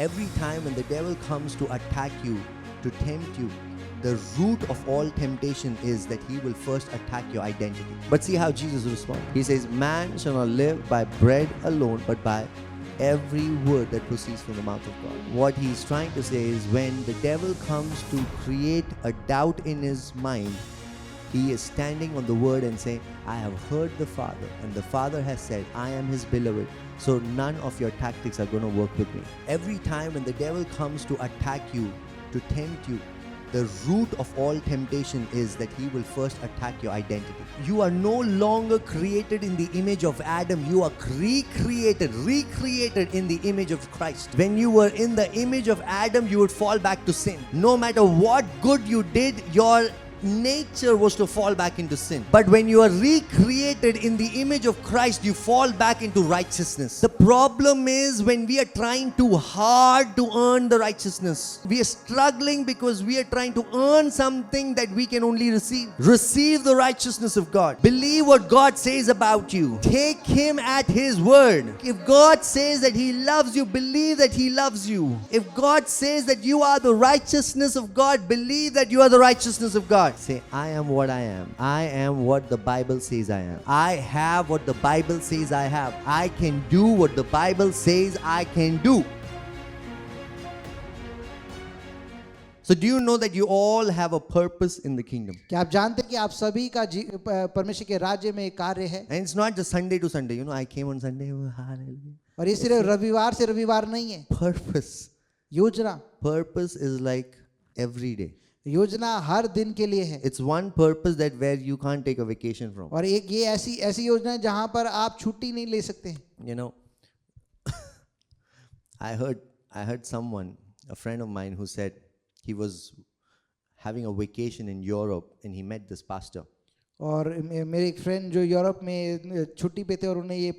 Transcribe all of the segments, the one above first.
Every time when the devil comes to attack you, to tempt you, the root of all temptation is that he will first attack your identity. But see how Jesus responds. He says, man shall not live by bread alone, but by every word that proceeds from the mouth of God. What he's trying to say is, when the devil comes to create a doubt in his mind, he is standing on the word and saying, I have heard the Father, and the Father has said, I am his beloved, so none of your tactics are going to work with me. Every time when the devil comes to attack you, to tempt you, the root of all temptation is that he will first attack your identity. You are no longer created in the image of Adam. You are recreated in the image of Christ. When you were in the image of Adam, you would fall back to sin. No matter what good you did, your nature was to fall back into sin. But when you are recreated in the image of Christ, you fall back into righteousness. The problem is, when we are trying too hard to earn the righteousness, we are struggling because we are trying to earn something that we can only receive. Receive the righteousness of God. Believe what God says about you. Take Him at His word. If God says that He loves you, believe that He loves you. If God says that you are the righteousness of God, believe that you are the righteousness of God. Say, I am what I am. I am what the Bible says I am. I have what the Bible says I have. I can do what the Bible says I can do. So do you know that you all have a purpose in the kingdom? क्या आप जानते हैं कि आप सभी का परमेश्वर के राज्य में एक कार्य है? And it's not just Sunday to Sunday. You know, I came on Sunday. Oh, hallelujah. और ये सिर्फ रविवार से रविवार नहीं है. Purpose. योजना. Purpose is like every day. योजना हर दिन के लिए है. It's one purpose that where you can't take a vacation from. और एक ये ऐसी योजना है जहां पर आप छुट्टी नहीं ले सकते. You know, I heard someone, a friend of mine, who said he was having a vacation in Europe and he met this pastor. और मेरे एक फ्रेंड जो यूरोप में छुट्टी पे थे और उन्हें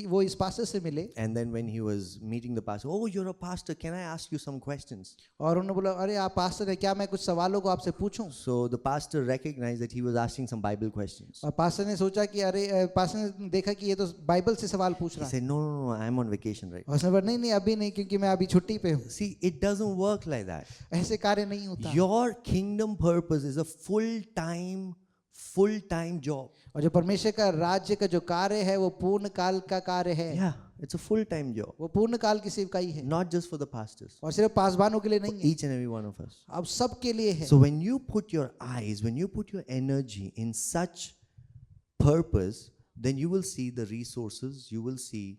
वो इस पास्टर से मिले. And then when he was meeting the pastor, oh, you're a pastor, can I ask you some questions? और उन्होंने बोला, अरे आप पास्टर हैं, क्या मैं कुछ सवालों को आपसे पूछूं? So the pastor recognized that he was asking some Bible questions. और पास्टर ने सोचा कि अरे पास्टर ने देखा कि ये तो बाइबल से सवाल पूछ रहा He है. said, no, I'm on vacation right now. उसने बोला, नहीं अभी नहीं, क्योंकि मैं अभी छुट्टी पे हूँ. See, it doesn't work like that. ऐसे कार्य नहीं होता. Your kingdom purpose is a full-time job. और जो परमेश्वर का राज्य का जो कार्य है वो पूर्ण काल का कार्य है. Yeah, it's a full-time job. वो पूर्ण काल की सेवकाई है. Not just for the pastors. और सिर्फ पासवानों के लिए नहीं है. Each and every one of us. अब सब के लिए है. So when you put your eyes, when you put your energy in such purpose, then you will see the resources, you will see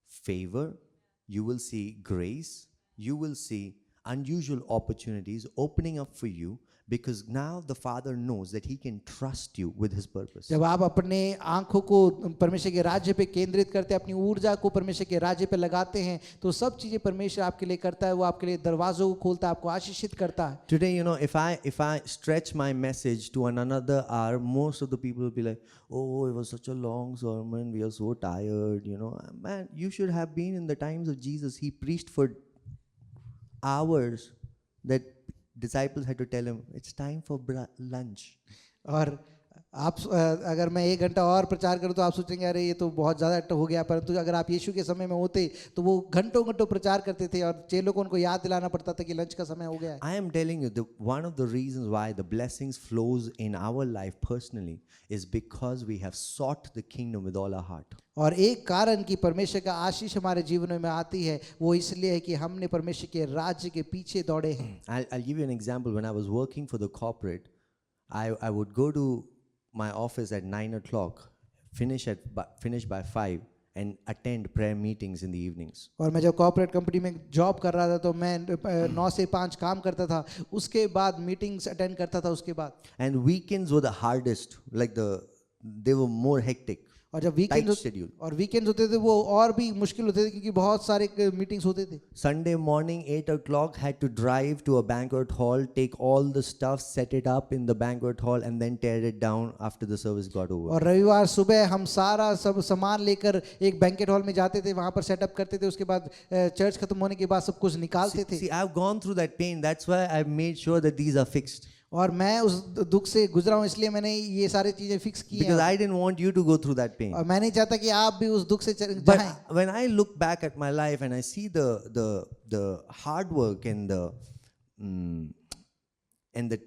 favor, you will see grace, you will see unusual opportunities opening up for you, because now the Father knows that He can trust you with His purpose. जब आप अपने आंखों को परमेश्वर के राज्य पे केंद्रित करते हैं, अपनी ऊर्जा को परमेश्वर के राज्य पे लगाते हैं, तो सब चीजें परमेश्वर आपके लिए करता है. वो आपके लिए दरवाजों को खोलता है, आपको आशीषित करता है. Today, you know, if I stretch my message to another hour, most of the people will be like, oh, it was such a long sermon, we are so tired, you know. Man, you should have been in the times of Jesus. He preached for hours that disciples had to tell him, it's time for lunch. और आप अगर मैं 1 घंटा और प्रचार करूं तो आप सोचेंगे अरे ये तो बहुत ज़्यादा हो गया, परंतु अगर आप यीशु के समय में होते तो वो घंटों प्रचार करते थे और चेलों को उनको याद दिलाना पड़ता था कि लंच का समय हो गया है. I am telling you, one of the reasons why the blessings flows in our life personally is because we have sought the kingdom with all our heart. और एक कारण कि परमेश्वर का आशीष हमारे जीवन में आती है वो इसलिए है कि हमने परमेश्वर के राज्य के पीछे दौड़े हैं. I'll give you an example. When I was working for the corporate, I would go to my office at 9 o'clock, finish by 5, and attend prayer meetings in the evenings. और मैं जब कॉर्पोरेट कंपनी में job कर रहा था तो मैं 9 से 5 काम करता था, उसके बाद मीटिंग्स अटेंड करता था उसके बाद. And weekends were the hardest, like they were more hectic. और जब वीकेंड्स होते थे वो और भी मुश्किल होते थे क्योंकि बहुत सारे मीटिंग्स होते थे. Sunday morning 8 o'clock had to drive to a banquet hall, take all the stuff, set it up in the banquet hall, and then tear it down after the service got over. और रविवार सुबह हम सारा सब सामान लेकर एक banquet hall में जाते थे, वहां पर सेटअप करते थे, उसके बाद चर्च खत्म होने के बाद सब कुछ निकालते थे. See, I've gone through that pain. That's why I've made sure that these are fixed. और मैं उस दुख से गुजरा हूँ, इसलिए मैंने ये सारी चीजें फिक्स की because हैं I didn't want you to go through that pain. और मैं नहीं चाहता कि आप भी उस दुख से But जाएं। when I look back at my life and I see the hard work and the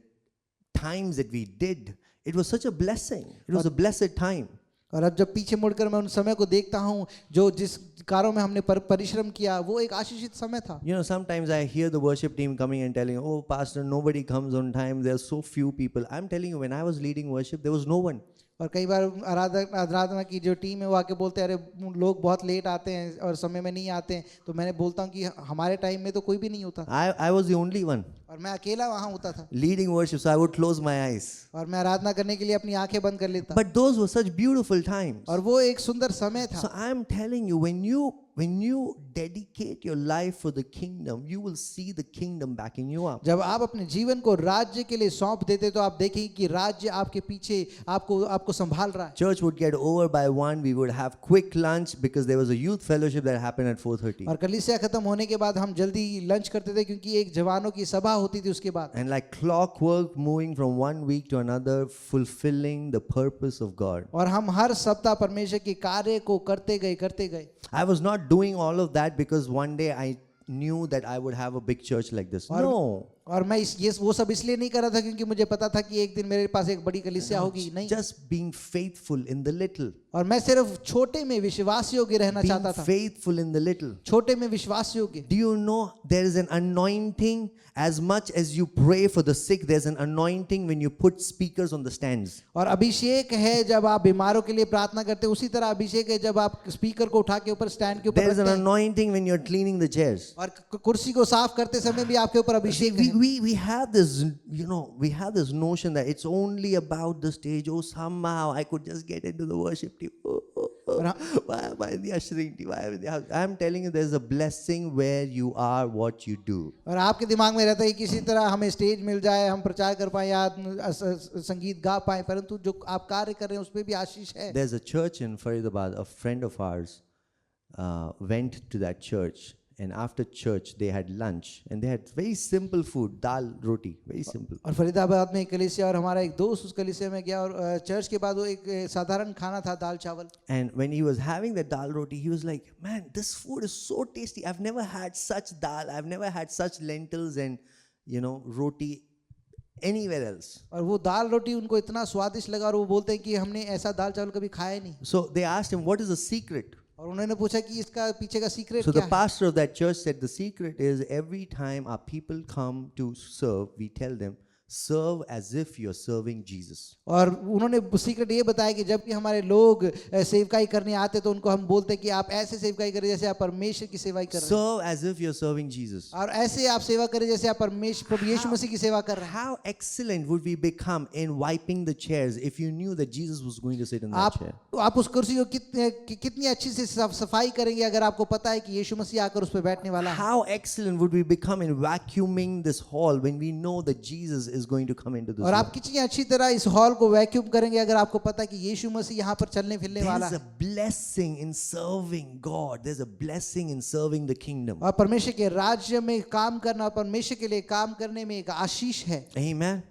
times that we did, it was such a blessing. It was a blessed time. और अब जब पीछे मुड़कर मैं उन समय को देखता हूँ जो जिस कारों में हमने परिश्रम किया, वो एक आशीषित समय था। You know, sometimes I hear the worship team coming and telling, "Oh, pastor, nobody comes on time. There are so few people." I'm telling you, when I was leading worship, there was no one. और कई बार आराधना की जो team है वो आके बोलते हैं, अरे लोग बहुत लेट आते हैं और समय में नहीं आते हैं। तो मैंने बोलता हूँ कि हमारे टाइम में तो कोई भी नहीं होता। I was the only one और मैं अकेला वहाँ होता था leading worship, so I would close my eyes. और मैं आराधना करने के लिए अपनी आंखें बंद कर लेता। But those were such beautiful times. और वो एक सुंदर समय था। So I'm telling you, when you dedicate your life for the kingdom, you will see the kingdom backing you up. जब आप अपने जीवन को राज्य के लिए सौंप देते तो आप देखेंगे कि राज्य आपके पीछे आपको संभाल रहा है। Church would get over by 1. We would have quick lunch because there was a youth fellowship that happened at 4:30. और कलीसिया खत्म होने के बाद हम जल्दी लंच करते थे क्योंकि एक जवानों की सभा होती थी उसके बाद। And like clockwork, moving from one week to another, fulfilling the purpose of God. और हम हर सप्ताह परमेश्वर के कार्य को करते गए। I was not doing all of that because one day I knew that I would have a big church like this. No. और मैं वो सब इसलिए नहीं कर रहा था क्योंकि मुझे पता था कि एक दिन मेरे पास एक बड़ी कलीसिया होगी, नहीं। Just being faithful in the little. और मैं सिर्फ छोटे में विश्वास योग्य रहना चाहता Being था। faithful in the little. छोटे में विश्वास योग्य। Do you know there is an anointing as much as you pray for the sick? There's an anointing when you put speakers on the stands. और अभिषेक है जब आप बीमारों के लिए प्रार्थना करते हैं, उसी तरह अभिषेक है जब आप स्पीकर को उठा के ऊपर स्टैंड के ऊपर There is an रखते हैं। anointing when you're cleaning the chairs. और कुर्सी को साफ करते समय भी आपके ऊपर अभिषेक है। We have this, we have this notion that it's only about the stage. Oh, somehow I could just get into the worship team. Why am I in the ushering team? Why am I in the house? I'm telling you, there's a blessing where you are what you do. और आपके दिमाग में रहता है कि किसी तरह हमें स्टेज मिल जाए, हम प्रचार कर पाए या संगीत गा पाए, परंतु जो आप कार्य कर रहे हैं उसमें भी आशीष है। There's a church in Faridabad. A friend of ours went to that church. And after church, they had lunch and they had very simple food, dal roti, very simple. और फरीदाबाद में एक कलीसिया और हमारा एक दोस्त उस कलीसिया में गया और चर्च के बाद वो एक साधारण खाना था, दाल चावल। And when he was having that dal roti, he was like, "Man, this food is so tasty. I've never had such dal. I've never had such lentils and roti anywhere else." और वो दाल रोटी उनको इतना स्वादिष्ट लगा और वो बोलते हैं कि हमने ऐसा दाल चावल कभी खाया नहीं। So they asked him, "What is the secret?" और उन्होंने पूछा कि इसका पीछे का सीक्रेट So क्या the है? pastor of that church said, "The secret is every time our people come to serve, we tell them, serve as if you're serving Jesus." और उन्होंने सीक्रेट ये बताया कि जब भी हमारे लोग सेवकाई करने आते तो उनको हम बोलते हैं कि आप ऐसे सेवकाई करें जैसे आप परमेश्वर की सेवा कर रहे हैं। Serve as if you're serving Jesus. और ऐसे आप सेवा करें जैसे आप परमेश्वर प्रभु यीशु मसीह की सेवा कर रहे हैं। How excellent would we become in wiping the chairs if you knew that Jesus was going to sit in that chair? आप उस कुर्सी को कितनी अच्छी से सफाई करेंगे अगर आपको पता है कि यीशु मसीह आकर उस पर बैठने वाला है। How excellent would we become in vacuuming this hall when we know that Jesus is going to come into this और room? आप कितनी अच्छी तरह इस हॉल को वैक्यूम करेंगे अगर आपको पता है कि यीशु मसीह यहाँ पर चलने फिरने वाला There's है। a blessing in serving God. There's a blessing in serving the kingdom. और परमेश्वर के राज्य में काम करना, परमेश्वर के लिए काम करने में एक आशीष है। Amen.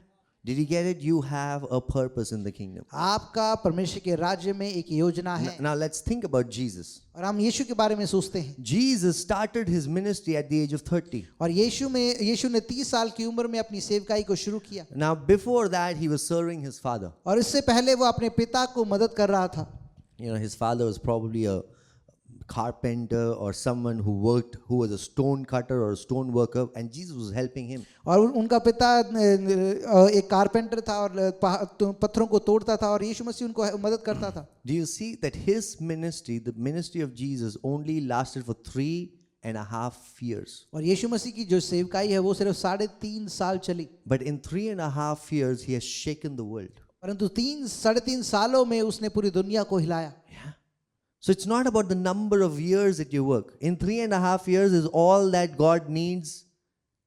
Did you get it? You have a purpose in the kingdom. आपका परमेश्वर के राज्य में एक योजना है। Now let's think about Jesus. और हम यीशु के बारे में सोचते हैं। Jesus started his ministry at the age of 30. और यीशु ने 30 साल की उम्र में अपनी सेवकाई को शुरू किया। Now before that he was serving his father. और इससे पहले वो अपने पिता को मदद कर रहा था। His father was probably a carpenter or someone who was a stone cutter or a stone worker, and Jesus was helping him. और उनका पिता एक कारपेंटर था और पत्थरों को तोड़ता था और यीशु मसीह उनको मदद करता था। Do you see that his ministry, the ministry of Jesus, only lasted for 3.5 years? और यीशु मसीह की जो सेवकाई है वो सिर्फ 3.5 साल चली। But in 3.5 years he has shaken the world. परंतु 3.5 सालों में उसने पूरी दुनिया को हिलाया। So it's not about the number of years that you work. In 3.5 years is all that God needs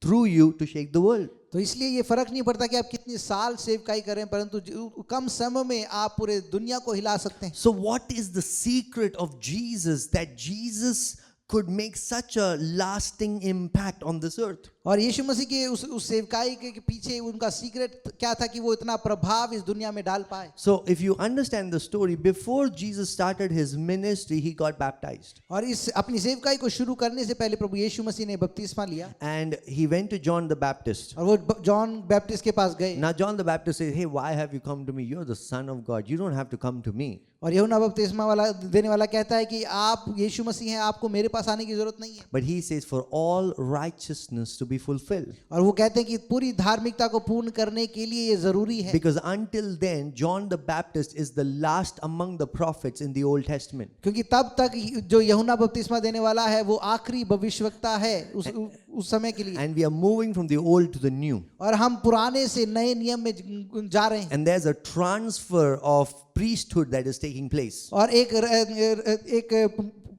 through you to shake the world. तो इसलिए ये फर्क नहीं पड़ता कि आप कितने साल सेवकाई करें, परंतु कम समय में आप पूरे दुनिया को हिला सकते हैं। So what is the secret of Jesus, that Jesus could make such a lasting impact on this earth. और यीशु मसीह के उस सेवकाई के पीछे उनका सीक्रेट क्या था कि वो इतना प्रभाव इस दुनिया में डाल पाए. So if you understand the story, before Jesus started his ministry, he got baptized. और इस अपनी सेवकाई को शुरू करने से पहले प्रभु यीशु मसीह ने बपतिस्मा लिया. And he went to John the Baptist. और वो जॉन बैप्टिस्ट के पास गए. Now John the Baptist says, hey, why have you come to me? You're the Son of God. You don't have to come to me. और यूहन्ना बपतिस्मा वाला देने वाला कहता है कि आप यीशु मसीह हैं, आपको मेरे पास आने की जरूरत नहीं है. But he says, for all righteousness to be fulfilled. और वो कहते हैं कि पूरी धार्मिकता को पूर्ण करने के लिए ये जरूरी है. Because until then, John the Baptist is the last among the prophets in the Old Testament. क्योंकि तब तक जो यूहन्ना बपतिस्मा देने वाला है वो आखिरी भविष्यवक्ता है उस समय के लिए. And we are moving from the old to the new. और हम पुराने से नए नियम में जा रहे हैं. And there's a transfer of priesthood that is taking place. और एक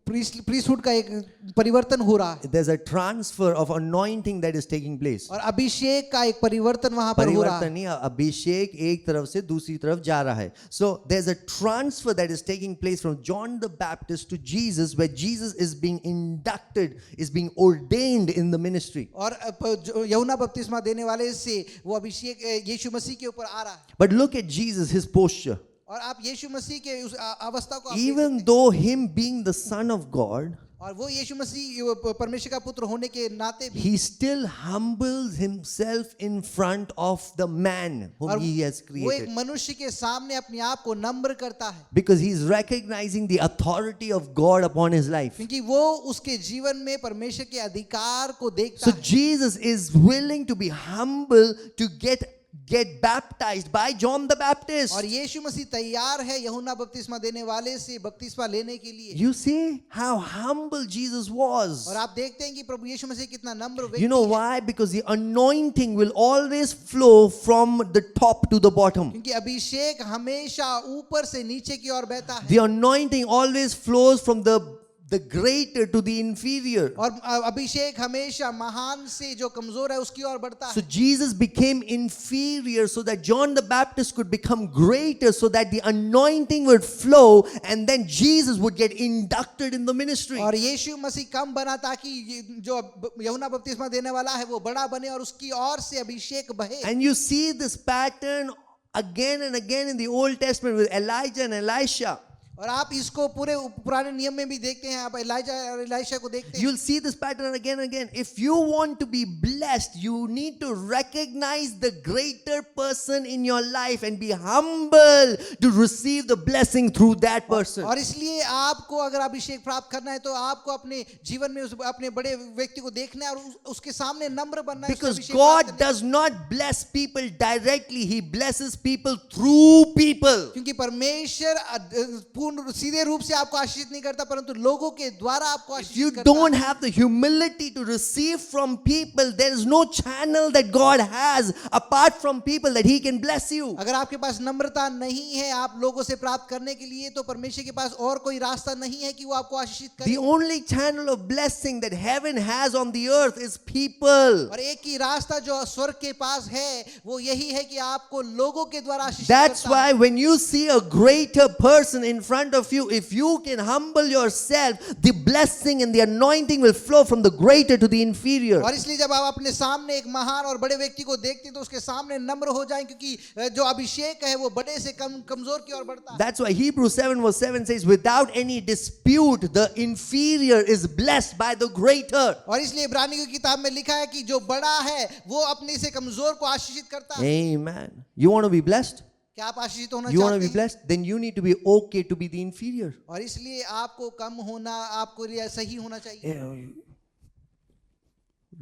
प्रीस्टहुड का एक परिवर्तन हो रहा है. There's a transfer of anointing that is taking place. और अभिषेक का एक परिवर्तन वहां पर हो रहा है. परिवर्तन नहीं, अभिषेक एक तरफ से दूसरी तरफ जा रहा है. So there's a transfer that is taking place from John the Baptist to Jesus, where Jesus is being inducted, is being ordained in the ministry. और यूहन्ना बपतिस्मा देने वाले से वो अभिषेक यीशु मसीह के ऊपर आ रहा है. But look at Jesus, his posture. और आप यीशु मसीह के उस अवस्था को Even though him being the Son of God, और वो यीशु मसीह परमेश्वर का पुत्र होने के नाते भी he still humbles himself in front of the man whom he has वो एक created. मनुष्य के सामने अपने आप को नम्र करता है. Because he's recognizing the authority of God upon his life. क्योंकि वो उसके जीवन में परमेश्वर के अधिकार को देखता So है. Jesus is willing to be humble to get baptized by John the Baptist. और यीशु मसीह तैयार है यूहन्ना बपतिस्मा देने वाले से बपतिस्मा लेने के लिए. You see how humble Jesus was. और आप देखते हैं कि प्रभु यीशु मसीह कितना नम्र व्यक्ति You know है. why? Because the anointing will always flow from the top to the bottom. क्योंकि अभिषेक हमेशा ऊपर से नीचे की ओर बहता है. The anointing always flows from the greater to the inferior. और अभिषेक हमेशा महान से जो कमजोर है उसकी ओर बढ़ता So है. Jesus became inferior so that John the Baptist could become greater, so that the anointing would flow and then Jesus would get inducted in the ministry. और यीशु मसीह कम बना ताकि जो यूहन्ना बपतिस्मा देने वाला है वो बड़ा बने और उसकी ओर से अभिषेक बहे. And you see this pattern again and again in the Old Testament with Elijah and Elisha. और आप इसको पूरे पुराने नियम में भी देखते हैं. आप एलिजा और एलिशा को देखते हैं. You'll see this pattern again and again. If you want to be blessed, you need to recognize the greater person in your life and be humble to receive the blessing through that person. और इसलिए आपको अगर अभिषेक प्राप्त करना है तो आपको अपने जीवन में अपने बड़े व्यक्ति को देखना है और उसके सामने नम्र बनना है. Because God does not bless people directly, He blesses people through people. क्योंकि परमेश्वर सीधे रूप से आपको आशीषित नहीं करता परंतु लोगों के द्वारा आपको If you आशीषित करता don't है. have the humility to receive from people, there is no channel that God has apart from people that He can bless you. अगर आपके पास नम्रता नहीं है आप लोगों से प्राप्त करने के लिए तो परमेश्वर के पास और कोई रास्ता नहीं है कि वो आपको आशीषित करे. The only channel of blessing that heaven has on the earth is people. और एक ही रास्ता जो स्वर्ग के पास है वो यही है कि आपको लोगों के द्वारा आशीषित That's करता why है. when you see a greater person in front of you, if you can humble yourself, the blessing and the anointing will flow from the greater to the inferior. और इसलिए जब आप अपने सामने एक महान और बड़े व्यक्ति को देखते हैं तो उसके सामने नम्र हो जाएं क्योंकि जो अभिषेक है वो बड़े से कमजोर की ओर बढ़ता है. That's why Hebrews 7:7 says, without any dispute, the inferior is blessed by the greater. और इसलिए इब्रानियों की किताब में लिखा है कि जो बड़ा है वो अपने से कमजोर को आशीषित करता है. Amen. You want to be blessed? क्या आप आशीषित होना You want to चाहते be हैं? blessed? Then you need to be okay to be the inferior. और इसलिए आपको कम होना आपको लिए सही होना चाहिए.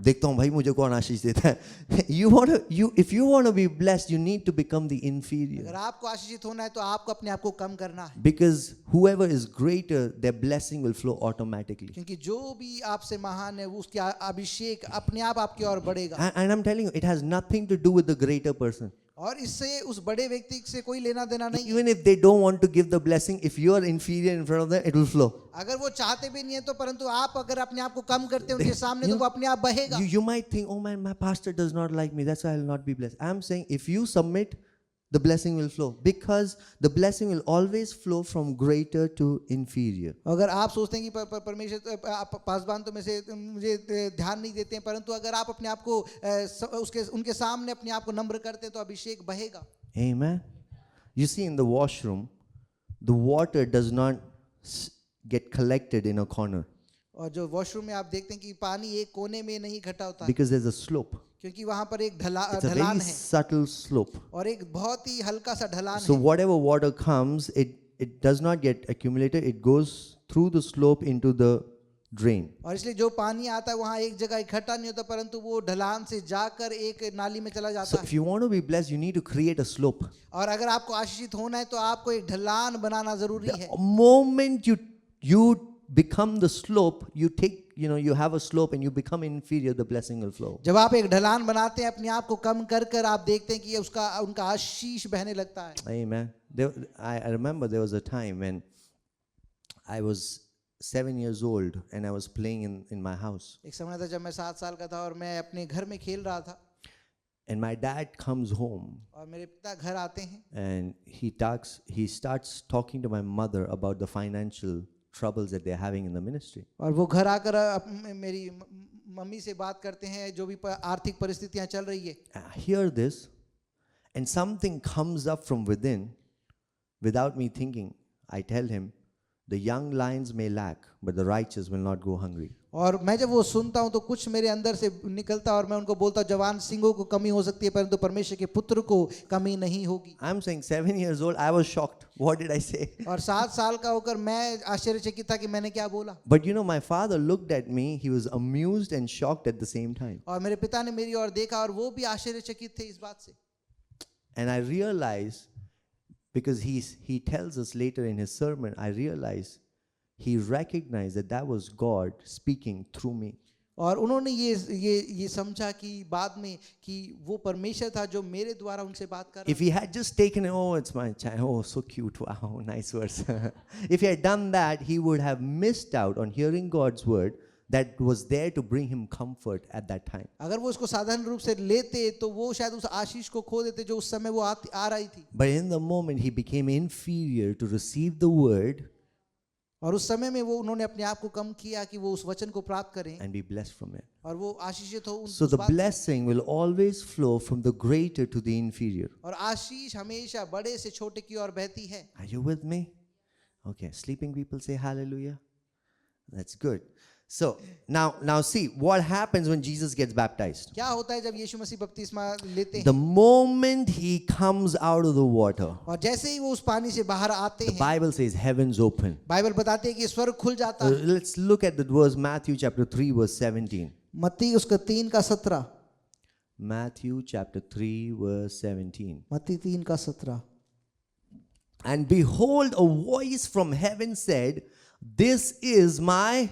देखता हूं भाई मुझे कौन आशीष देता है. If you want to be blessed, you need to become the inferior. अगर आपको आशीषित होना है तो आपको अपने आप को कम करना है. Because whoever is greater, their blessing will flow automatically. क्योंकि जो भी आपसे महान है वो उसके अभिषेक अपने आप आपकी ओर बढ़ेगा. And I'm telling you, it has nothing to do with the greater person. और इससे उस बड़े व्यक्ति से कोई लेना देना नहीं है. Even if they don't want to give the blessing, if you are inferior in front of them, it will flow. अगर वो चाहते भी नहीं है तो परंतु आप अगर अपने आप को कम करते हैं उनके सामने तो वो अपने आप बहेगा. You might think, oh man, my pastor does not like me, that's why I will not be blessed. I'm saying, if you submit, the blessing will flow, because the blessing will always flow from greater to inferior. अगर आप सोचते हैं कि परमेश्वर पासवान तो में से मुझे ध्यान नहीं देते हैं, परंतु अगर आप अपने आप को उसके उनके सामने अपने आप को नम्र करते हैं तो अभिषेक बहेगा. Amen. You see, in the washroom, the water does not get collected in a corner, और जो वॉशरूम में आप देखते हैं कि पानी एक कोने में नहीं इकट्ठा होता है, because there's a slope. क्योंकि वहां पर एक It's a ढलान very है subtle slope. और एक बहुत ही हल्का सा ढलान So है. whatever water comes, it does not get accumulated. It goes through the slope into the drain. और इसलिए जो पानी आता है वहाँ एक जगह इकट्ठा नहीं होता, परंतु वो ढलान से जाकर एक नाली में चला जाता So है. if you want to be blessed, you need to create a slope. और अगर आपको आशीषित होना है तो आपको एक ढलान बनाना जरूरी है. The moment you become the slope, you have a slope and you become inferior, the blessing will flow. जब आप एक ढलान बनाते हैं अपने आप को कम कर कर आप देखते हैं कि ये उनका आशीष बहने लगता है. Amen. I remember there was a time when I was 7 years old and I was playing in my house. एक समय था जब मैं 7 साल का था और मैं अपने घर में खेल रहा था. And my dad comes home और मेरे पिता घर आते हैं and he starts talking to my mother about the financial troubles that they're having in the ministry. और वो घर आकर मेरी मम्मी से बात करते हैं जो भी आर्थिक परिस्थितियां चल रही है. I hear this and something comes up from within without me thinking. I tell him, the young lions may lack, but the righteous will not go hungry. और मैं जब वो सुनता हूँ तो कुछ मेरे अंदर से निकलता है और मैं उनको बोलता हूँ जवान सिंहों को कमी हो सकती है परंतु परमेश्वर के पुत्र को कमी नहीं होगी. I'm saying 7 years old, I was shocked. What did I say? और 7 साल का होकर मैं आश्चर्यचकित था कि मैंने क्या बोला. But my father looked at me. He was amused and shocked at the same time. और मेरे पिता ने मेरी ओर देखा और वो भी आश्चर्यचकित थे इस बात से. And I realized, because he tells us later in his sermon, I realized he recognized that was God speaking through me. और उन्होंने ये समझा कि बाद में कि वो परमेश्वर था जो मेरे द्वारा उनसे बात कर रहा. If he had just taken it, oh, it's my child, oh, so cute, wow, nice verse. If he had done that, he would have missed out on hearing God's word that was there to bring him comfort at that time. अगर वो उसको साधारण रूप से लेते तो वो शायद उस आशीष को खो देते जो उस समय वो आ रही थी. But in the moment he became inferior to receive the word और उस समय में वो उन्होंने अपने आप को कम किया कि वो उस वचन को प्राप्त करें and be blessed from it. और वो आशीषित हो. So the blessing will always flow from the greater to the inferior. और आशीष हमेशा बड़े से छोटे की ओर बहती है. Are you with me? Okay, sleeping people say hallelujah. That's good. So now see what happens when Jesus gets baptized. क्या होता है जब यीशु मसीह बपतिस्मा लेते हैं. The moment he comes out of the water, और जैसे ही वो उस पानी से बाहर आते the हैं Bible says heavens open. Bible बताते हैं कि स्वर्ग खुल जाता है. Let's look at the verse Matthew chapter 3 verse 17. मत्ती उसका 3 का 17. Matthew chapter 3 verse 17. मत्ती 3 का 17. And behold, a voice from heaven said, "This is my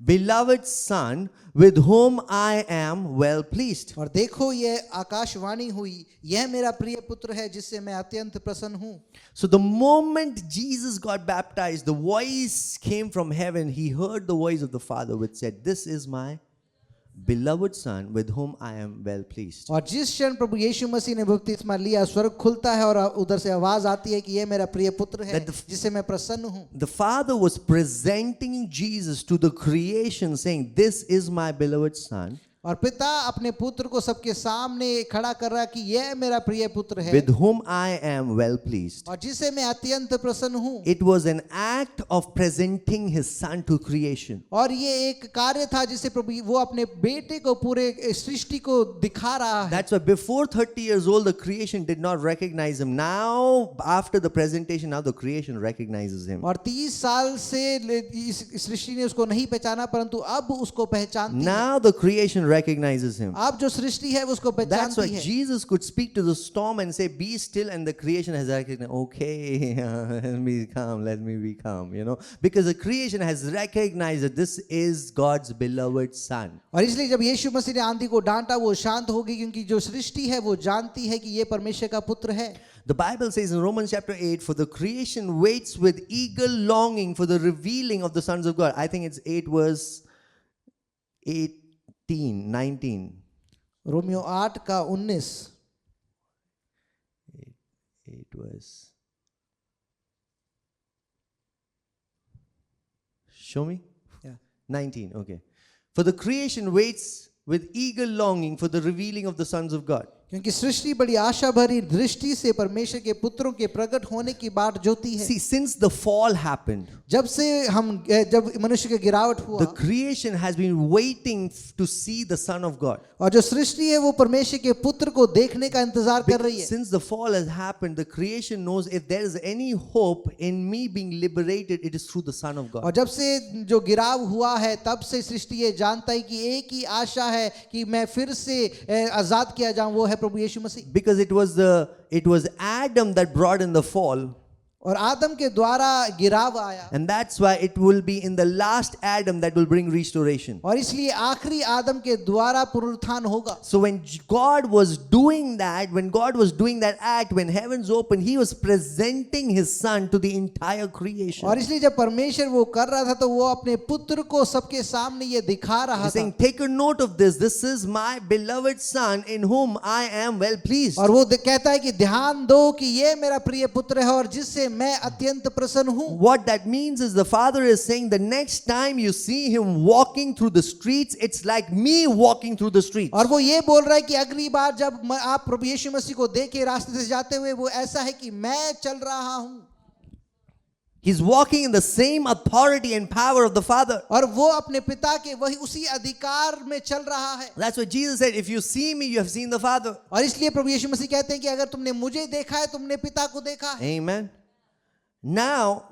beloved son, with whom I am well pleased." और देखो ये आकाशवाणी हुई, यह मेरा प्रिय पुत्र है जिससे मैं अत्यंत प्रसन्न हूँ. So the moment Jesus got baptized, the voice came from heaven. He heard the voice of the Father which said, "This is my beloved son, with whom I am well pleased." और जिस क्षण प्रभु यीशु मसीह ने बपतिस्मा लिया स्वर्ग खुलता है और उधर से आवाज आती है कि यह मेरा प्रिय पुत्र है जिससे मैं प्रसन्न हूँ. The Father was presenting Jesus to the creation, saying, "This is my beloved son, और पिता अपने पुत्र को सबके सामने खड़ा कर रहा है कि यह मेरा प्रिय पुत्र है with whom I am well pleased." और जिससे मैं अत्यंत प्रसन्न हूँ. It was an act of presenting his son to creation. और ये एक कार्य था जिससे प्रभु वो अपने बेटे को पूरे सृष्टि को दिखा रहा है. That's why before 30 years old, the creation did not recognize him. Now, after the presentation, now the creation recognizes him. और 30 साल से इस सृष्टि ने उसको नहीं पहचाना परंतु अब उसको पहचानती है. Now the creation recognizes him. अब जो सृष्टि है उसको That's why पहचानती है. Jesus could speak to the storm and say, "Be still," and the creation has recognized, okay, let me be calm, because the creation has recognized that this is God's beloved son. और इसलिए जब यीशु मसीह ने आंधी को डांटा वो शांत हो गई क्योंकि जो सृष्टि है वो जानती है कि ये परमेश्वर का पुत्र है. The Bible says in Romans chapter 8, "For the creation waits with eager longing for the revealing of the sons of God." I think it's 8 verse 18, 19. Romeo 8 का 19. It was. Show me. Yeah. 19. Okay. For the creation waits with eager longing for the revealing of the sons of God. क्योंकि सृष्टि बड़ी आशा भरी दृष्टि से परमेश्वर के पुत्रों के प्रकट होने की बाट जोती है। See, since the fall happened, जब मनुष्य का गिरावट हुआ, the creation has been waiting to see the Son of God. और जो सृष्टि है वो परमेश्वर के पुत्र को देखने का इंतजार कर रही है। Since the fall has happened, the creation knows if there is any hope in me being liberated, it is through the Son of God. और जब से जो गिराव हुआ है तब से सृष्टि ये जानता है कि एक ही आशा है कि मैं फिर से आजाद किया जाऊं, वो है प्रभु यीशु मसीह। Because it was Adam that brought in the fall. और आदम के द्वारा गिराव आया, And that's why it will be in the last Adam that will bring restoration. और इसलिए आखिरी आदम के द्वारा पुनरुत्थान होगा। So when God was doing that act, when heavens opened, he was presenting his son to the entire creation. और इसलिए जब परमेश्वर वो कर रहा था तो वो अपने पुत्र को सबके सामने ये दिखा रहा He's था। saying, take a note of this. This is my beloved son in whom I am well pleased. और वो कहता है कि ध्यान दो कि ये मेरा प्रिय पुत्र है और जिससे मैं अत्यंत प्रसन्न हूँ। What that means is the father is saying the next time you see him walking through the streets, it's like me walking through the streets. और वो ये बोल रहा है कि अगली बार जब आप प्रभु यीशु मसीह को देखे रास्ते से जाते हुए, वो ऐसा है कि मैं चल रहा हूँ। He's walking in the same authority and power of the Father. और वो अपने पिता के वही उसी अधिकार में चल रहा है। That's what Jesus said. If you see me, you have seen the Father. और इसलिए प्रभु यीशु मसीह कहते हैं कि अगर तुमने मुझे देखा है, तुमने पिता को देखा है। Amen. Now,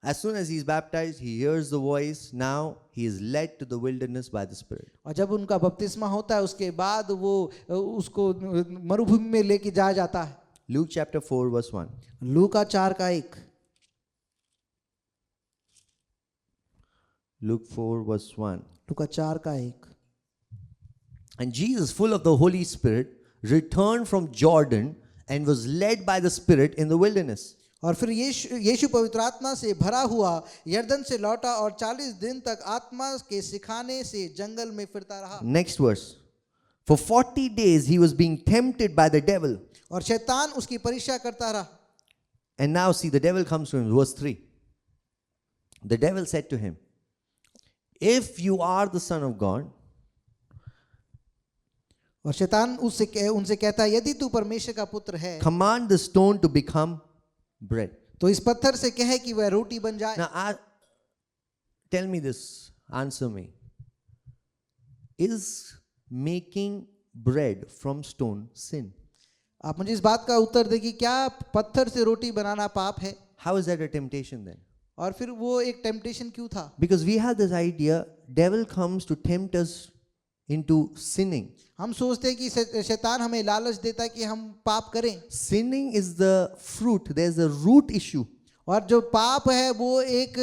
as soon as he's baptized, he hears the voice. Now he is led to the wilderness by the Spirit. और जब उनका बपतिस्मा होता है उसके बाद वो उसको मरुभूमि में लेके जाया जाता है। Luke chapter 4 verse 1. Luka 4:1। Luke 4 verse 1. Luka 4:1। And Jesus, full of the Holy Spirit, returned from Jordan and was led by the Spirit in the wilderness. और फिर यीशु पवित्र आत्मा से भरा हुआ यरदन से लौटा और 40 दिन तक आत्मा के सिखाने से जंगल में फिरता रहा। Next verse. For 40 days he was being tempted by the devil. और शैतान उसकी परीक्षा करता रहा। And now see, the devil comes to him. Verse 3. The devil said to him, if you are the Son of God, और शैतान उनसे कहता है, यदि तू परमेश्वर का पुत्र है, command the stone to become bread. तो इस पत्थर से कहे कि वह रोटी बन जाए। Now, tell me this, answer me. Is making bread from stone sin? आप मुझे इस बात का उत्तर दें कि क्या पत्थर से रोटी बनाना पाप है? How is that a temptation then? और फिर वो एक टेम्पटेशन क्यों था? Because we have this idea, devil comes to tempt us into sinning. हम सोचते हैं कि शैतान हमें लालच देता है कि हम पाप करें। Sinning is the fruit. There's a root issue. और जो पाप है वो एक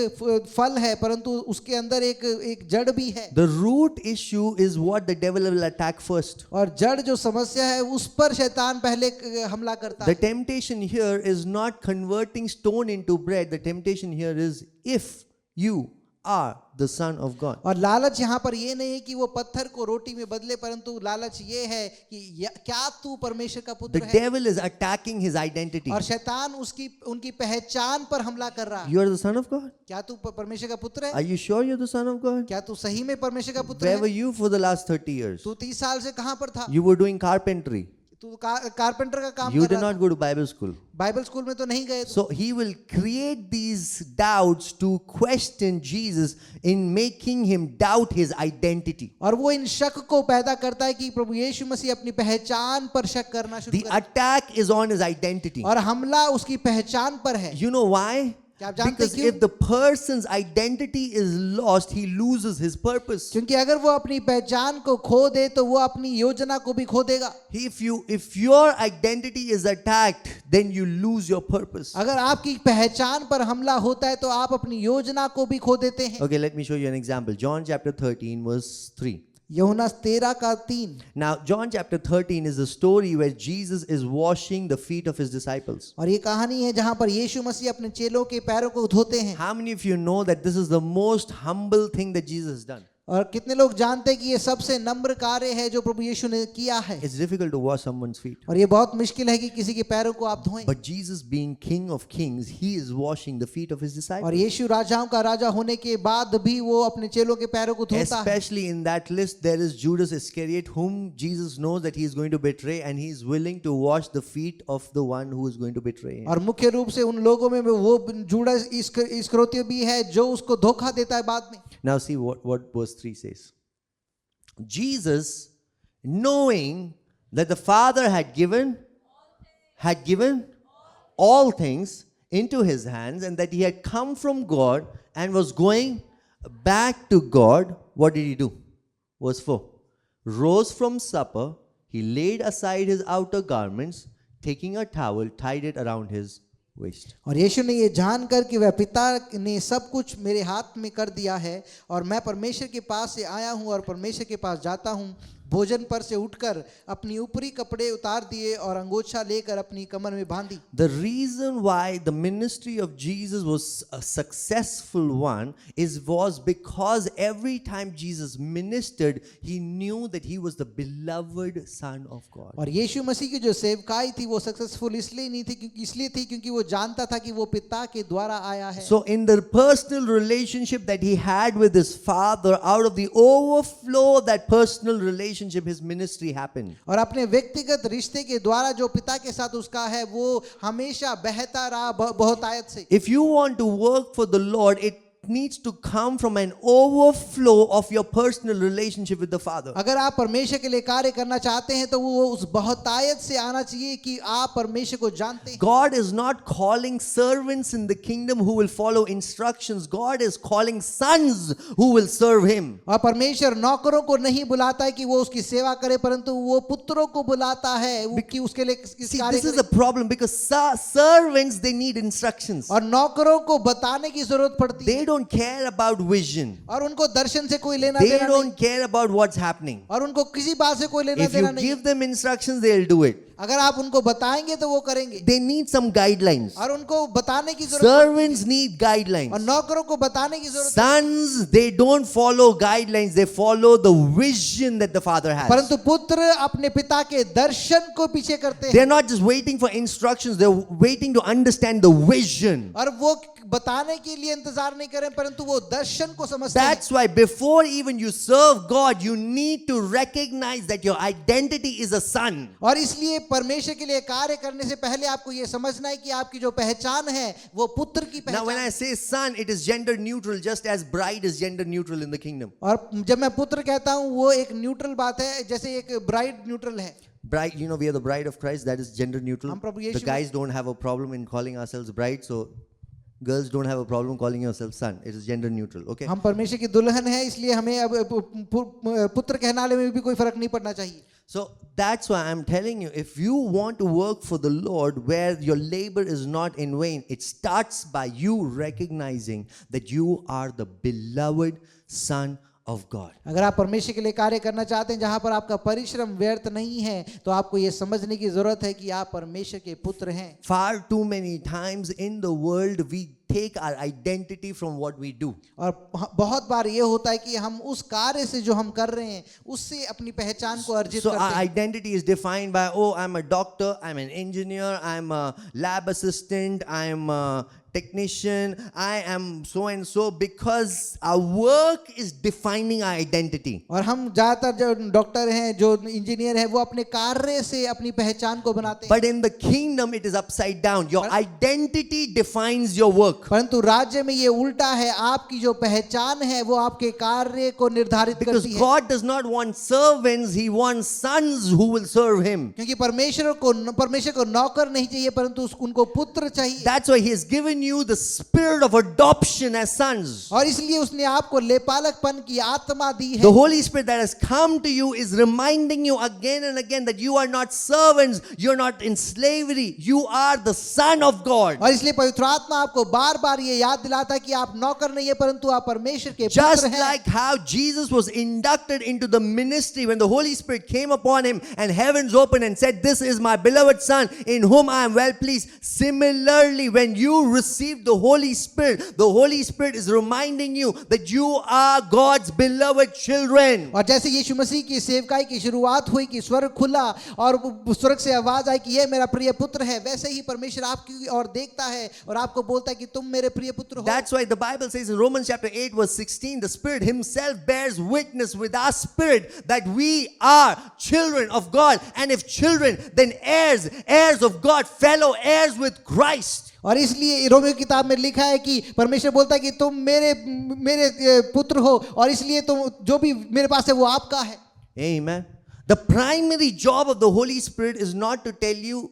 फल है, परंतु उसके अंदर एक जड़ भी है। The root issue is what the devil will attack first. और जड़ जो समस्या है उस पर शैतान पहले हमला करता The है। temptation here is not converting stone into bread. The temptation here is if you are the Son of God. और लालच यहाँ पर ये नहीं है कि वो पत्थर को रोटी में बदले, परंतु लालच ये है कि क्या तू परमेश्वर का The पुत्र है? devil is attacking his identity. और शैतान उनकी पहचान पर हमला कर रहा है। You are the Son of God? क्या तू परमेश्वर का पुत्र है? Are you sure you're the Son of God? क्या तू सही में परमेश्वर का पुत्र Where were है? you for the last 30 years? तू 30 साल से कहाँ पर था? You were doing carpentry. तू कारपेंटर का काम You कर did रहा not था। go to Bible school. Bible school में तो नहीं गए। So he will create these doubts to question Jesus in making him doubt his identity. और वो इन शक को पैदा करता है कि प्रभु यीशु मसीह अपनी पहचान पर शक करना शुरू The कर। attack is on his identity. और हमला उसकी पहचान पर है। You know why? क्या आप जानते Because हैं क्यों? if the person's identity is lost, he loses his purpose. क्योंकि अगर वो अपनी पहचान को खो दे तो वो अपनी योजना को भी खो देगा। If your identity is attacked, then you lose your purpose. अगर आपकी पहचान पर हमला होता है तो आप अपनी योजना को भी खो देते हैं। Okay, let me show you an example. John chapter 13 verse 3. यूहन्ना 13:3। Now, John chapter 13 is a story where Jesus is washing the feet of his disciples. और ये कहानी है जहां पर यीशु मसीह अपने चेलों के पैरों को धोते हैं। How many of you know that this is the most humble thing that Jesus has done? और कितने लोग जानते हैं कि ये सबसे नम्र कार्य है जो प्रभु यीशु ने किया है। It's difficult to wash someone's feet. और ये बहुत मुश्किल है कि किसी के पैरों को आप धोएं। But Jesus, being King of Kings, he is washing the feet of his और disciples. यीशु राजाओं का राजा होने के बाद भी वो अपने चेलों के पैरों को धोता है। Especially in that list, there is Judas Iscariot, whom Jesus knows that he is going to betray, and he is willing to wash the feet of the one who is going to betray him. और मुख्य रूप से उन लोगों में वो जुड़ास इस्करियोती भी है जो उसको धोखा देता है बाद में। Now see what verse 3 says. Jesus, knowing that the Father had given all things into his hands, and that he had come from God and was going back to God, what did he do? Verse 4. Rose from supper, he laid aside his outer garments, taking a towel, tied it around his waist. और यीशु ने ये जानकर कि वह पिता ने सब कुछ मेरे हाथ में कर दिया है और मैं परमेश्वर के पास से आया हूँ और परमेश्वर के पास जाता हूँ, भोजन पर से उठकर अपनी ऊपरी कपड़े उतार दिए और अंगोछा लेकर अपनी कमर में बांधी। The reason why the ministry of Jesus was a successful one was because every time Jesus ministered, he knew that he was the beloved Son of God. और यीशु मसीह की जो सेवकाई थी वो सक्सेसफुल इसलिए नहीं थी क्योंकि वो जानता था कि वो पिता के द्वारा आया है। So in the personal relationship that he had with his Father, out of the overflow of that personal relationship, his ministry happened. और अपने व्यक्तिगत रिश्ते के द्वारा जो पिता के साथ उसका है वो हमेशा बहता रहा बहुतायत से। If you want to work for the Lord, it needs to come from an overflow of your personal relationship with the Father. अगर आप परमेश्वर के लिए कार्य करना चाहते हैं तो वो उस बहुतायत से आना चाहिए कि आप परमेश्वर को जानते हैं। God is not calling servants in the kingdom who will follow instructions. God is calling sons who will serve him. और परमेश्वर नौकरों को नहीं बुलाता है कि वो उसकी सेवा करे, परंतु वो पुत्रों को बुलाता है कि उसके लिए इस See, कार्य this is करे। a problem because servants, they need instructions. और नौकरों को बताने की जरूरत पड़ती They है don't care about vision. और उनको दर्शन से कोई लेना They देना नहीं don't care about what's happening. और उनको किसी बात से कोई लेना If देना you नहीं। give them instructions, they'll do it. अगर आप उनको बताएंगे तो वो करेंगे They need some guidelines. और उनको बताने की जरूरत Servants need और guidelines. नौकरों को बताने की जरूरत। Sons, they don't follow guidelines, they follow the vision that the Father has. परंतु पुत्र अपने पिता के दर्शन को पीछे करते हैं They're not just waiting for instructions, they're waiting to understand the vision. और वो बताने के लिए इंतजार नहीं करें परंतु वो दर्शन को समझते हैं। That's why before even you serve God, you need to recognize that your identity is a son. और इसलिए परमेश्वर के लिए कार्य करने से पहले आपको ये समझना है कि आपकी जो पहचान है वो पुत्र की Now when पहचान। I say son, it is gender neutral, just as bride is gender neutral in the kingdom. और जब मैं पुत्र कहता हूँ वो एक न्यूट्रल बात है, जैसे एक ब्राइड न्यूट्रल है। Bride, you know, we are the bride of Christ, that is gender neutral. हम प्रभु The Yeshu guys don't have a problem in calling ourselves bride, so girls don't have a problem calling yourself son. It is gender neutral, okay? हम परमेश्वर की दुल्हन है इसलिए हमें अब पुत्र कहनाने में भी कोई फर्क नहीं पड़ना चाहिए। So that's why I'm telling you, if you want to work for the Lord where your labor is not in vain, it starts by you recognizing that you are the beloved Son of God. अगर आप परमेश्वर के लिए कार्य करना चाहते हैं जहां पर आपका परिश्रम व्यर्थ नहीं है तो आपको ये समझने की जरूरत है कि आप परमेश्वर के पुत्र हैं। Far too many times in the world we take our identity from what we do. और बहुत बार ये होता है कि हम उस कार्य से जो हम कर रहे हैं उससे अपनी पहचान को अर्जित So करते our हैं। identity is defined by, oh, I'm a doctor, I'm an engineer, I'm a lab assistant, I'm a technician, I am so and so, because our work is defining our identity. और हम ज्यादातर जो doctor हैं जो engineer हैं वो अपने कार्य से अपनी पहचान को बनाते हैं। But in the kingdom it is upside down. Your identity defines your work. परंतु राज्य में ये उल्टा है, आपकी जो पहचान है वो आपके कार्य को निर्धारित Because करती है। God does not want servants, He wants sons who will serve Him. क्योंकि परमेश्वर को नौकर नहीं चाहिए परंतु उनको पुत्र चाहिए। That's why He has given you the spirit of adoption as sons. और इसलिए उसने आपको लेपालकपन की आत्मा दी है। The Holy Spirit that has come to you is reminding you again and again that you are not servants, you're not in slavery, you are the Son of God. और इसलिए पवित्र आत्मा आपको बार-बार ये याद दिलाता है कि आप नौकर नहीं है परंतु आप परमेश्वर के Just पुत्र हैं। like how Jesus was inducted into the ministry when the Holy Spirit came upon him and heavens opened and said, "This is my beloved Son in whom I am well pleased." Similarly, when you receive received the Holy Spirit, the Holy Spirit is reminding you that you are God's beloved children. और जैसे यीशु मसीह की सेवकाई की शुरुआत हुई कि स्वर्ग खुला और स्वर्ग से आवाज आई कि ये मेरा प्रिय पुत्र है, वैसे ही परमेश्वर आपकी ओर देखता है और आपको बोलता है कि तुम मेरे प्रिय पुत्र हो। That's why the Bible says in Romans chapter 8 verse 16, the Spirit himself bears witness with our spirit that we are children of God, and if children, then heirs, heirs of God, fellow heirs with Christ. और इसलिए Romeo की किताब में लिखा है कि परमेश्वर बोलता है कि तुम मेरे मेरे पुत्र हो और इसलिए तुम जो भी मेरे पास है वो आपका है। Amen. The primary job of the Holy Spirit is not to tell you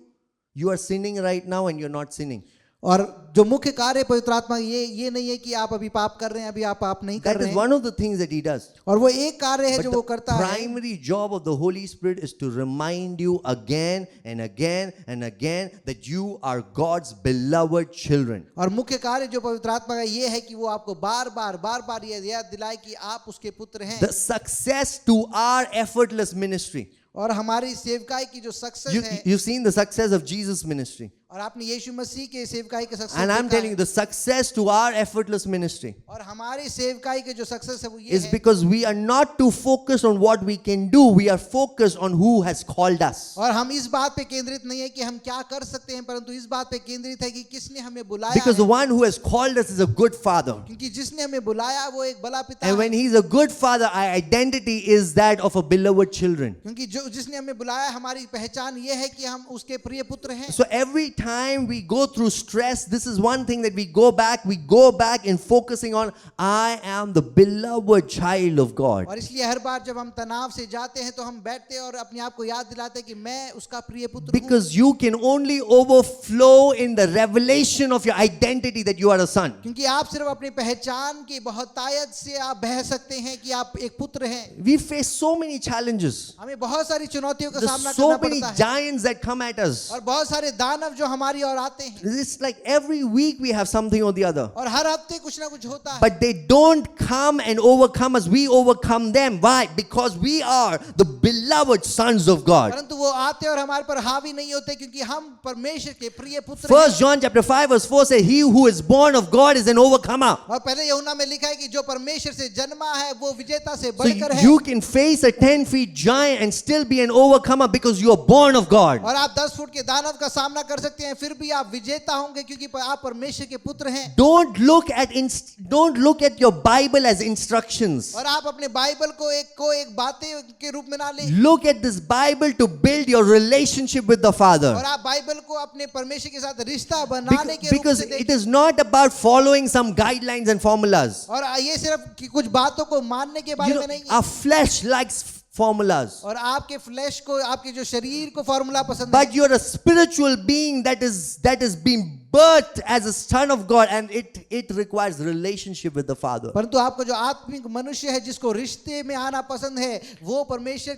you are sinning right now and you're not sinning. और जो मुख्य कार्य पवित्र आत्मा ये नहीं है कि आप अभी पाप कर रहे हैं, अभी आप पाप नहीं कर That रहे is हैं। one of the things that he does. और वो एक कार्य है But जो the वो करता है। primary job of the Holy Spirit is to remind you again and again and again that you are God's beloved children. और मुख्य कार्य जो पवित्र आत्मा का ये है कि वो आपको बार बार ये याद दिलाए कि आप उसके पुत्र हैं। The success to our effortless ministry. और हमारी सेवकाई की जो सक्सेस है, You've seen the success of Jesus' ministry. और आपने यीशु मसीह के सेवकाई के success And I'm telling you, the success to our effortless ministry और हमारी सेवकाई के जो सक्सेस है वो ये is है because we are not too focused on what we can do. We are focused on who has called us. और हम इस बात पे केंद्रित नहीं है कि हम क्या कर सकते हैं, परंतु इस बात पे केंद्रित है कि किसने हमें बुलाया Because the है। one who has called us is a good father. क्योंकि जिसने हमें बुलाया वो एक भला पिता And है। when he's a good father, our identity is that of a beloved children. क्योंकि जो जिसने हमें बुलाया हमारी पहचान ये है कि हम उसके प्रिय पुत्र हैं। So every time we go through stress, this is one thing that we go back in focusing on, I am the beloved child of God. और इसलिए हर बार जब हम तनाव से जाते हैं तो हम बैठते हैं और अपने आप को याद दिलाते हैं कि मैं उसका प्रिय पुत्र हूँ। Because you can only overflow in the revelation of your identity that you are a son. क्योंकि आप सिर्फ अपनी पहचान की बहुतायत से आप बह सकते हैं कि आप एक पुत्र हैं। We face so many challenges. हमें बहुत सारी चुनौतियों का There's सामना so करना many पड़ता है giants that come at us. और बहुत सारे दानव जो हमारी ओर आते हैं It's like every week we have something or the other. और हर हफ्ते कुछ ना कुछ होता है। But they don't come and overcome us. We overcome them. Why? Because we are the beloved sons of God. परंतु वो आते और हमारे पर हावी नहीं होते क्योंकि हम परमेश्वर के प्रिय पुत्र हैं। 1 John chapter 5 verse 4 says, he who is born of God is an overcomer. और पहले यूहन्ना में लिखा है कि जो परमेश्वर से जन्मा है वो विजेता से So बढ़कर है। you can face a 10-feet giant and still be an overcomer because you are born of God. और आप 10 फुट के दानव का सामना कर सकते हैं फिर भी आप विजेता होंगे क्योंकि आप परमेश्वर के पुत्र हैं। Don't look at your Bible as instructions. और आप अपने बाइबल को एक बातें के रूप में ना लें। Look at this Bible to build your relationship with the और Father. आप बाइबल को अपने परमेश्वर के साथ रिश्ता बनाने के रूप Because से it देखें। is not about following some guidelines and formulas. और ये सिर्फ कि कुछ बातों को मानने के बारे में नहीं है। Our flesh likes formulas. और आपके फ्लैश को आपके जो शरीर को फॉर्मूला पसंद है। But you're a spiritual being that is being birthed as a son of God, and it requires relationship with the Father. परंतु आपको जो आत्मिक मनुष्य है जिसको रिश्ते में आना पसंद है वो परमेश्वर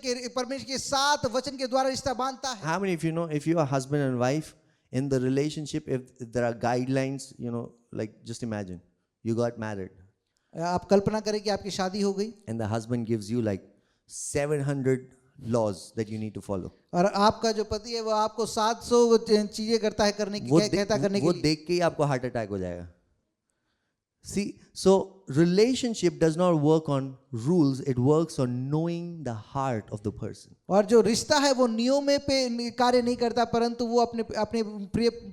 के साथ वचन के द्वारा रिश्ता बांधता है। How many of you know, if you are husband and wife in the relationship, if there are guidelines, like just imagine you got married आप कल्पना करें कि आपकी शादी हो गई and the husband gives you like 700 laws that you need to follow. और आपका जो पति है वो आपको 700 चीजें करता है करने की कहता करने वो के लिए। देख के ही आपको हार्ट अटैक हो जाएगा. See, so relationship does not work on rules, it works on knowing the heart of the person. और जो रिश्ता है वो नियमों पे कार्य नहीं करता परंतु वो अपने अपने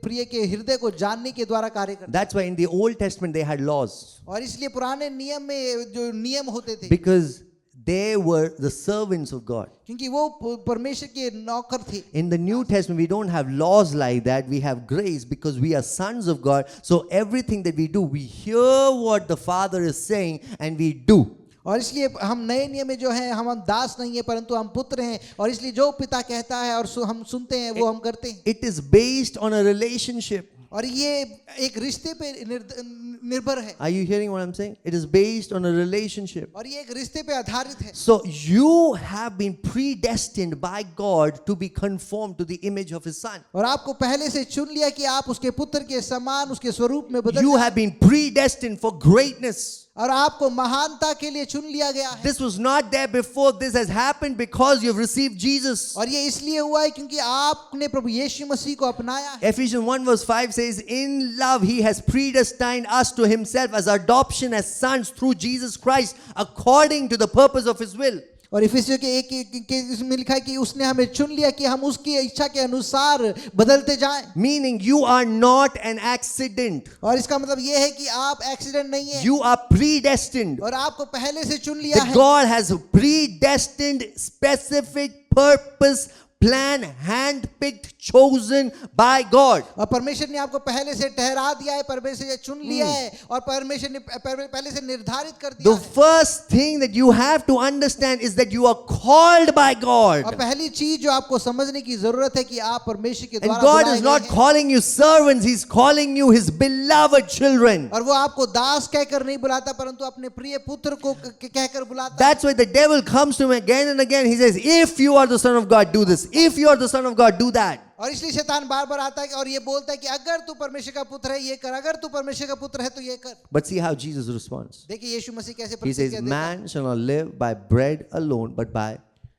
प्रिय के हृदय को जानने के द्वारा कार्य करता है। That's why in the Old Testament they had laws. और इसलिए पुराने नियम में जो नियम होते थे Because they were the servants of God. क्योंकि वो परमेश्वर के नौकर थे। In the New Testament, we don't have laws like that. We have grace because we are sons of God. So everything that we do, we hear what the Father is saying and we do. और इसलिए हम नए नियम में जो है हम दास नहीं है परंतु हम पुत्र हैं और इसलिए जो पिता कहता है और हम सुनते हैं वो हम करते हैं। It is based on a relationship. और ये एक रिश्ते पे निर्भर है। Are you hearing what I'm saying? It is based on a relationship. और ये एक रिश्ते पे आधारित है। So you have been predestined by God to be conformed to the image of His Son. और आपको पहले से चुन लिया कि आप उसके पुत्र के समान उसके स्वरूप में बदल You जाएं। have been predestined for greatness. और आपको महानता के लिए चुन लिया गया है। This was not there before. This has happened because you've received Jesus. और ये इसलिए हुआ है क्योंकि आपने प्रभु यीशु मसीह को अपनाया है। Ephesians 1 verse 5 says, in love he has predestined us to himself as adoption as sons through Jesus Christ according to the purpose of his will. और इफिसियों के एक के इसमें लिखा है कि उसने हमें चुन लिया कि हम उसकी इच्छा के अनुसार बदलते जाएं। Meaning you are not an accident. और इसका मतलब ये है कि आप एक्सीडेंट नहीं है। You are predestined. और आपको पहले से चुन लिया That है। God has predestined specific purpose, plan, handpicked, chosen by God. और परमेश्वर ने आपको पहले से ठहरा दिया है, परमेश्वर ने चुन लिया है और परमेश्वर ने पहले से निर्धारित कर दिया The है। first thing that you have to understand is that you are called by और God. पहली चीज जो आपको समझने की जरूरत है कि आप परमेश्वर के And द्वारा God बुलाए is गए not हैं। calling you servants, He's calling you His beloved children. और वो आपको दास कहकर नहीं बुलाता परंतु अपने प्रिय पुत्र को कहकर बुलाता है। That's why the devil comes to him again and again. He says, if you are the Son of God, do this. If you are the Son of God, do that. और इसलिए शैतान बार बार आता है और ये बोलता है कि अगर तू परमेश्वर का पुत्र है ये कर, अगर तू परमेश्वर का पुत्र है तो ये कर। But see how Jesus responds. देखिए यीशु मसीह कैसे He प्रतिक्रिया says, देता है। man shall not live by bread alone, but by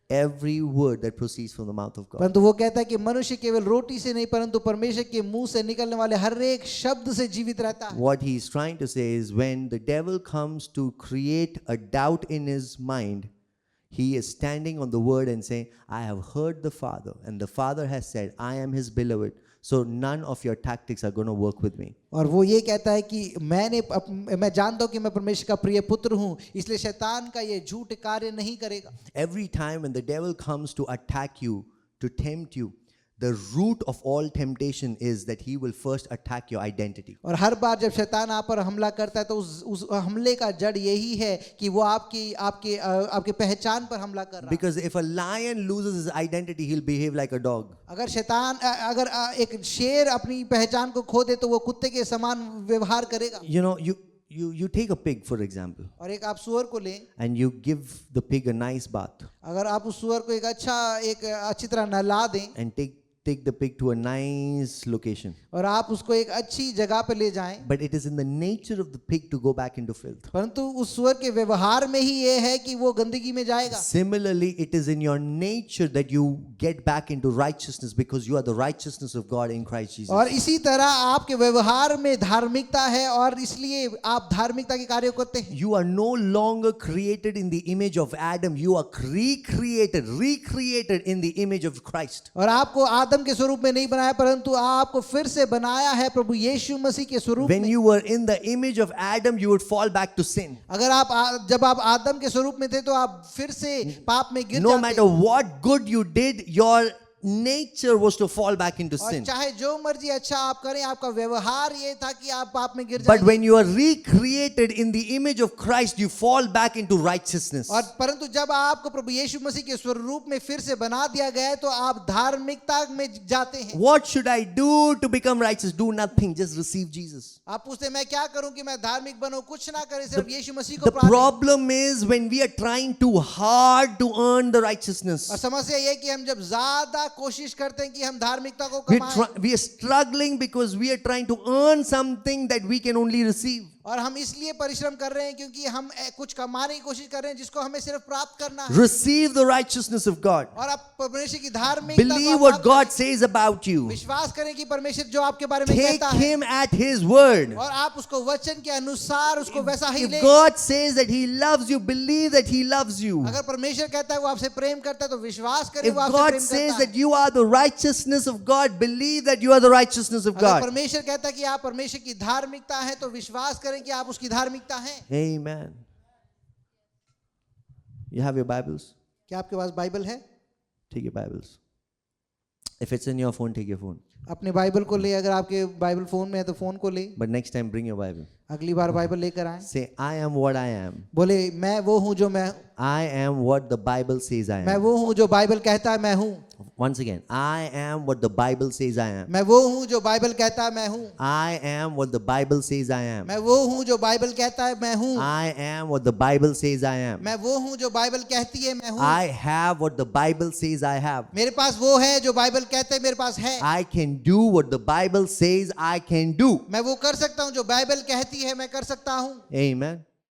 every word that proceeds from the mouth of God. परंतु वो कहता है कि मनुष्य केवल रोटी से नहीं परंतु परमेश्वर के मुंह से निकलने वाले हर एक शब्द से जीवित रहता है। What he's trying to say is when the devil comes to create a doubt in his mind, he is standing on the word and saying, I have heard the Father, and the Father has said, I am his beloved, so none of your tactics are going to work with me. और वो ये कहता है कि मैं जानता हूं कि मैं परमेश्वर का प्रिय पुत्र हूं इसलिए शैतान का ये झूठ कार्य नहीं करेगा। Every time when the devil comes to attack you, to tempt you, the root of all temptation is that he will first attack your identity. और हर बार जब शैतान आप पर हमला करता है तो उस हमले का जड़ यही है कि वो आपके पहचान पर हमला कर रहा है। Because if a lion loses his identity, he'll behave like a dog. अगर एक शेर अपनी पहचान को खो दे तो वो कुत्ते के समान व्यवहार करेगा। You know, you take a pig for example, और एक आप सुअर को लें, and you give the pig a nice bath, अगर आप उस सुअर को एक अच्छी तरह नहला दें and take the pig to a nice location, और आप उसको एक अच्छी जगह पे ले जाएं, but it is in the nature of the pig to go back into filth. परंतु उस सुअर के व्यवहार में ही ये है कि वो गंदगी में जाएगा। Similarly, it is in your nature that you get back into righteousness because you are the righteousness of God in Christ Jesus. और इसी तरह आपके व्यवहार में धार्मिकता है और इसलिए आप धार्मिकता के कार्य करते हैं। You are no longer created in the image of Adam. You are recreated in the image of Christ. और आपको आदम के स्वरूप में नहीं बनाया परंतु आपको फिर से बनाया है प्रभु यीशु मसीह के स्वरूप When में। you were in the image of Adam, you would fall back to sin. जब आप आदम के स्वरूप में थे तो आप फिर से पाप में गिर No जाते। matter what good you did, your nature was to fall back into और sin. चाहे जो मर्जी अच्छा आप करें आपका व्यवहार ये था कि आप पाप में गिर But जाएंगे। when you are recreated in the image of Christ, you fall back into righteousness. और परंतु जब आपको प्रभु यीशु मसीह के स्वरूप में फिर से बना दिया गया है तो आप धार्मिकता में जाते हैं। What should I do to become righteous? Do nothing, just receive Jesus. आप पूछते हैं मैं क्या करूं कि मैं धार्मिक बनूं? कुछ ना करें, सिर्फ यीशु मसीह को The प्रार्थना। problem is when we are trying too hard to earn the righteousness. और समस्या ये है कि हम जब ज्यादा कोशिश करते हैं कि हम धार्मिकता को कमाएं We are struggling because we are trying to earn something that we can only receive. और हम इसलिए परिश्रम कर रहे हैं क्योंकि हम कुछ कमाने की कोशिश कर रहे हैं जिसको हमें सिर्फ प्राप्त करना है। Receive the righteousness of God. और आप परमेश्वर की धार्मिकता को Believe आप what प्राप्त God says about you. करें। विश्वास करें कि परमेश्वर जो आपके बारे में Take कहता है Him at His word. और आप उसको वचन के अनुसार उसको वैसा ही If लें। God says that He loves you, believe that He loves you. अगर परमेश्वर कहता है वो आपसे प्रेम करता है तो विश्वास करें If वो आपसे God प्रेम says करता that है। you are the righteousness of God, believe that you are the righteousness of अगर God. परमेश्वर कहता है कि आप परमेश्वर की धार्मिकता है तो विश्वास करें कि आप उसकी धार्मिकता है। Amen. You have your Bibles? क्या आपके पास बाइबल है? Take your Bibles. If it's in your phone, take your phone. अपने बाइबल को ले, अगर आपके बाइबल फोन में है तो फोन को ले। But next time, bring your Bible. अगली बार बाइबल लेकर आए। Say, I am what I am. बोले मैं वो हूँ जो मैं। I am what the Bible says I मैं am. वो हूँ जो बाइबल कहता है मैं हूँ। Once again, I am what the Bible says I am. मैं वो हूँ जो बाइबल कहता है मैं हूँ। I am what the Bible says I am. मैं वो हूँ जो बाइबल कहता है मैं हूँ। I am what the Bible says I am. मैं वो हूँ जो बाइबल कहती है मैं हूँ। I have what the Bible says I have. मेरे पास वो है जो बाइबल कहते हैं मेरे पास है। I can do what the Bible says I can do. मैं वो कर सकता हूँ जो बाइबल कहती है मैं कर सकता हूँ। Amen.